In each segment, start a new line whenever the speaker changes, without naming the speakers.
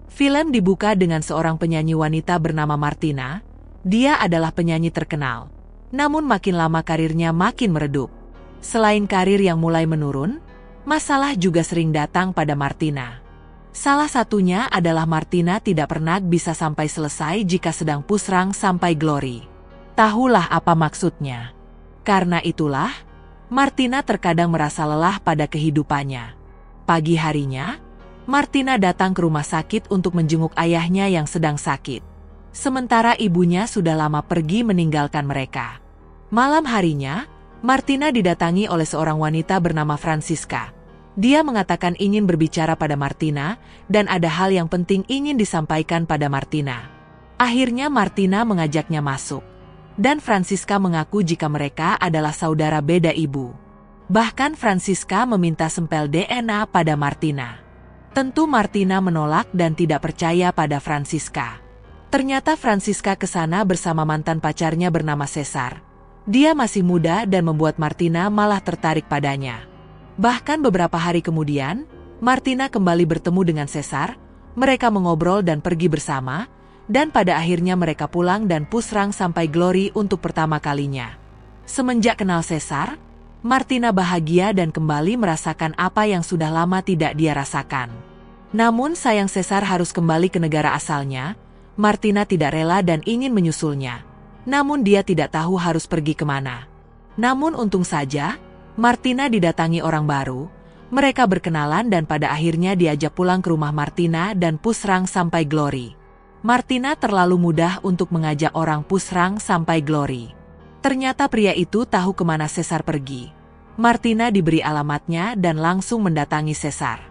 Film dibuka dengan seorang penyanyi wanita bernama Martina. Dia adalah penyanyi terkenal. Namun makin lama karirnya makin meredup. Selain karir yang mulai menurun, masalah juga sering datang pada Martina. Salah satunya adalah Martina tidak pernah bisa sampai selesai jika sedang pusrang sampai glory. Tahulah apa maksudnya. Karena itulah, Martina terkadang merasa lelah pada kehidupannya. Pagi harinya, Martina datang ke rumah sakit untuk menjenguk ayahnya yang sedang sakit. Sementara ibunya sudah lama pergi meninggalkan mereka. Malam harinya, Martina didatangi oleh seorang wanita bernama Francisca. Dia mengatakan ingin berbicara pada Martina, dan ada hal yang penting ingin disampaikan pada Martina. Akhirnya Martina mengajaknya masuk. Dan Francisca mengaku jika mereka adalah saudara beda ibu. Bahkan Francisca meminta sampel DNA pada Martina. Tentu Martina menolak dan tidak percaya pada Francisca. Ternyata Francisca ke sana bersama mantan pacarnya bernama Cesar. Dia masih muda dan membuat Martina malah tertarik padanya. Bahkan beberapa hari kemudian, Martina kembali bertemu dengan Cesar, mereka mengobrol dan pergi bersama, dan pada akhirnya mereka pulang dan pusrang sampai glory untuk pertama kalinya. Semenjak kenal Cesar, Martina bahagia dan kembali merasakan apa yang sudah lama tidak dia rasakan. Namun sayang Cesar harus kembali ke negara asalnya, Martina tidak rela dan ingin menyusulnya. Namun dia tidak tahu harus pergi kemana. Namun untung saja, Martina didatangi orang baru, mereka berkenalan dan pada akhirnya diajak pulang ke rumah Martina dan pusrang sampai glory. Martina terlalu mudah untuk mengajak orang pusrang sampai glory. Ternyata pria itu tahu kemana Cesar pergi. Martina diberi alamatnya dan langsung mendatangi Cesar.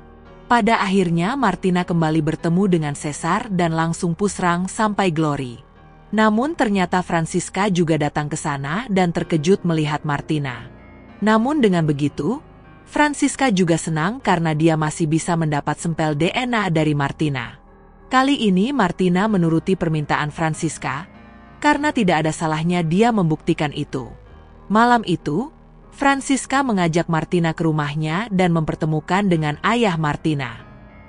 Pada akhirnya Martina kembali bertemu dengan Cesar dan langsung pusrang sampai glory. Namun ternyata Francisca juga datang ke sana dan terkejut melihat Martina. Namun dengan begitu, Francisca juga senang karena dia masih bisa mendapat sampel DNA dari Martina. Kali ini Martina menuruti permintaan Francisca, karena tidak ada salahnya dia membuktikan itu. Malam itu, Francisca mengajak Martina ke rumahnya dan mempertemukan dengan ayah Martina.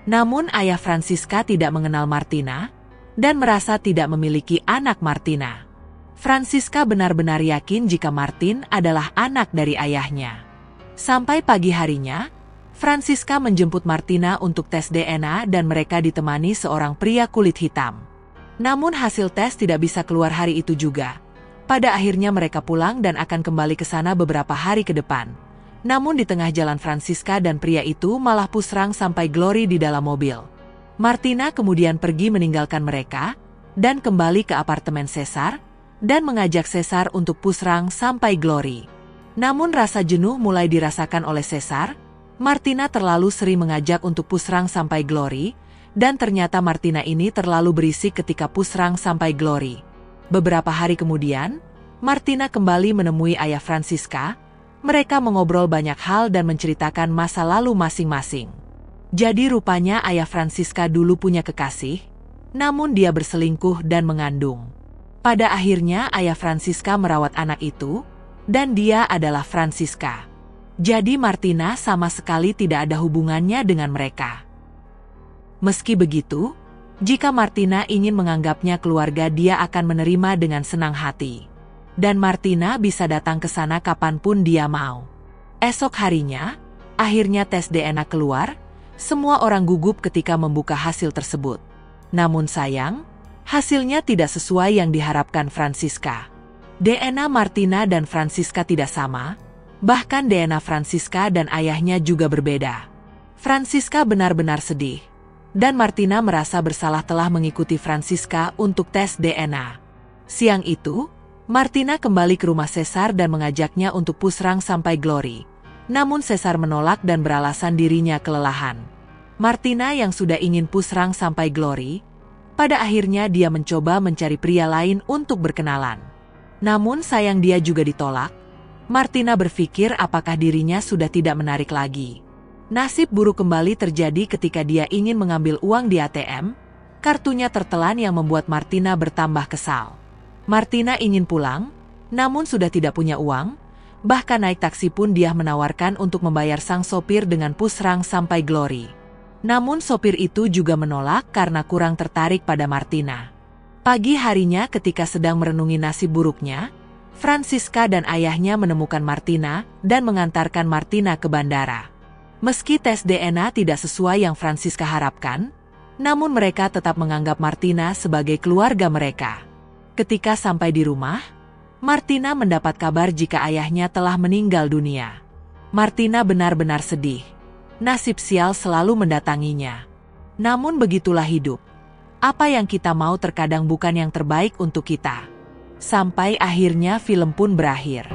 Namun ayah Francisca tidak mengenal Martina, dan merasa tidak memiliki anak Martina. Francisca benar-benar yakin jika Martin adalah anak dari ayahnya. Sampai pagi harinya, Francisca menjemput Martina untuk tes DNA dan mereka ditemani seorang pria kulit hitam. Namun hasil tes tidak bisa keluar hari itu juga. Pada akhirnya mereka pulang dan akan kembali ke sana beberapa hari ke depan. Namun di tengah jalan Francisca dan pria itu malah pusrang sampai glory di dalam mobil. Martina kemudian pergi meninggalkan mereka dan kembali ke apartemen Cesar, dan mengajak Cesar untuk pusrang sampai glory. Namun rasa jenuh mulai dirasakan oleh Cesar. Martina terlalu sering mengajak untuk pusrang sampai glory, dan ternyata Martina ini terlalu berisik ketika pusrang sampai glory. Beberapa hari kemudian, Martina kembali menemui ayah Francisca. Mereka mengobrol banyak hal dan menceritakan masa lalu masing-masing. Jadi rupanya ayah Francisca dulu punya kekasih, namun dia berselingkuh dan mengandung. Pada akhirnya ayah Francisca merawat anak itu, dan dia adalah Francisca. Jadi Martina sama sekali tidak ada hubungannya dengan mereka. Meski begitu, jika Martina ingin menganggapnya keluarga dia akan menerima dengan senang hati. Dan Martina bisa datang ke sana kapanpun dia mau. Esok harinya, akhirnya tes DNA keluar, semua orang gugup ketika membuka hasil tersebut. Namun sayang, hasilnya tidak sesuai yang diharapkan Francisca. DNA Martina dan Francisca tidak sama, bahkan DNA Francisca dan ayahnya juga berbeda. Francisca benar-benar sedih, dan Martina merasa bersalah telah mengikuti Francisca untuk tes DNA. Siang itu, Martina kembali ke rumah Cesar dan mengajaknya untuk pusrang sampai glory. Namun Cesar menolak dan beralasan dirinya kelelahan. Martina yang sudah ingin pusrang sampai glory, pada akhirnya dia mencoba mencari pria lain untuk berkenalan. Namun sayang dia juga ditolak. Martina berpikir apakah dirinya sudah tidak menarik lagi. Nasib buruk kembali terjadi ketika dia ingin mengambil uang di ATM, kartunya tertelan yang membuat Martina bertambah kesal. Martina ingin pulang, namun sudah tidak punya uang, bahkan naik taksi pun dia menawarkan untuk membayar sang sopir dengan pusrang sampai glory. Namun sopir itu juga menolak karena kurang tertarik pada Martina. Pagi harinya ketika sedang merenungi nasib buruknya, Francisca dan ayahnya menemukan Martina dan mengantarkan Martina ke bandara. Meski tes DNA tidak sesuai yang Francisca harapkan, namun mereka tetap menganggap Martina sebagai keluarga mereka. Ketika sampai di rumah, Martina mendapat kabar jika ayahnya telah meninggal dunia. Martina benar-benar sedih. Nasib sial selalu mendatanginya. Namun begitulah hidup. Apa yang kita mau terkadang bukan yang terbaik untuk kita. Sampai akhirnya film pun berakhir.